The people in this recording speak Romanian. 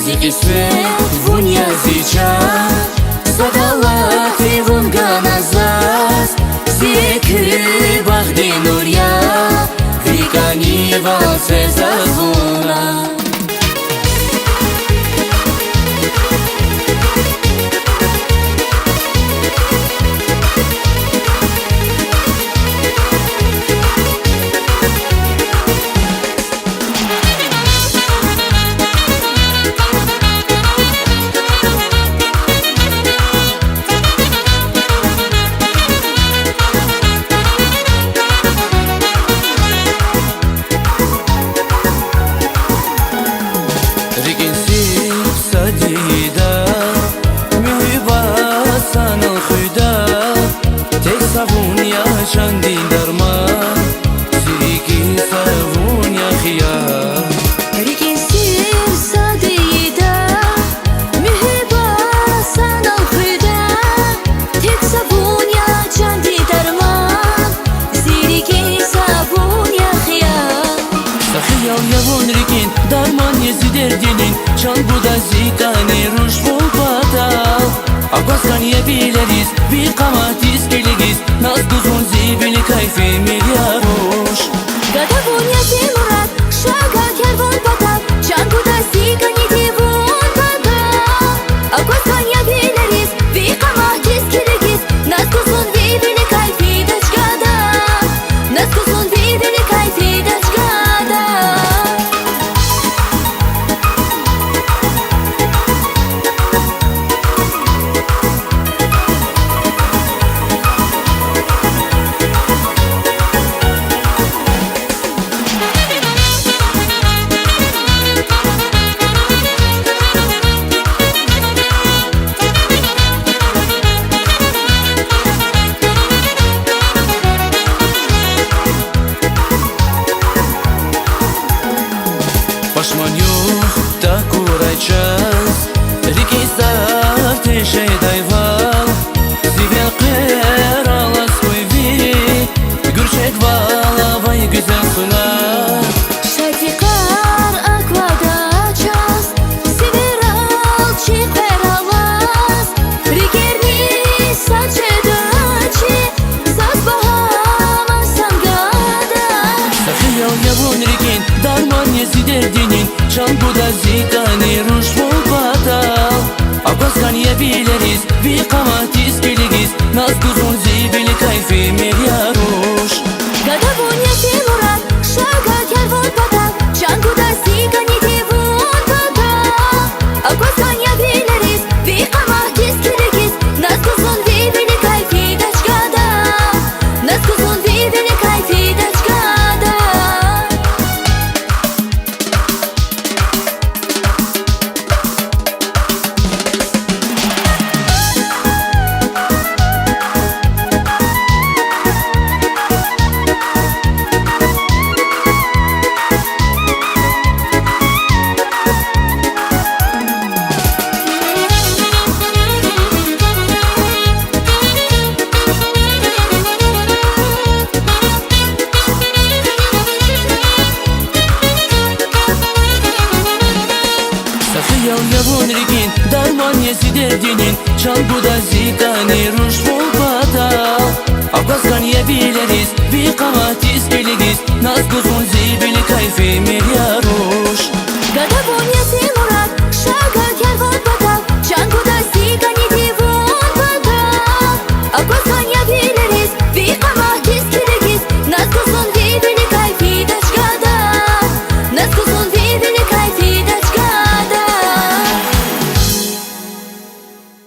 Ziki svet vunia zicha Sadalat vun ganazas Ziki bagdi nuria Vikani valse zazuna چندی درمان زیگی سوون یا خیار ریگی سیر سادیده میهبا سانا خویده تک سوون یا چندی درمان زیگی سوون یا خیار سخیال یوون ریگین درمان یزی derdinin çan bu da zikani ruş bul badal Abbaskan yebileriz bir kamatis geligiz Naz kuzun zibili kayfi milyaruş Gada bunya zimurat şaga kervan badal Çan bu da zikani divun badal Abbaskan yebileriz bir kamatis geligiz Naz kuzun zibili kayfi daçgada Naz kuzun zibili kayfi daçgada Başman yok da kurayacağız Rikizar teşe dayval Zivel kır alas kuyvi Gürçek vala vay güzel sunar Şafikar akvada çaz Siveral çiğer alas Rigerni saçe daçi Saz bahama sangada Sakıyal yavun rikin darman yezi derdinin Çan bu da zikani ruş bul badal Abbaskan yebileriz bir kamatis geligiz Naz kuzun zibili kayfi milyaruş Gada bunya zimurat şaga kervan badal Çan bu da zikani divun badal Abbaskan yebileriz bir kamatis geligiz Naz kuzun zibili kayfi daçgada Naz kuzun zibili kayfi daçgada Sakıyal yavun rikin darman yezi derdinin Çan bu da zikani ruş bul badal Abbaskan yebileriz bir kamatis geligiz Naz kuzun zibili kayfi milyar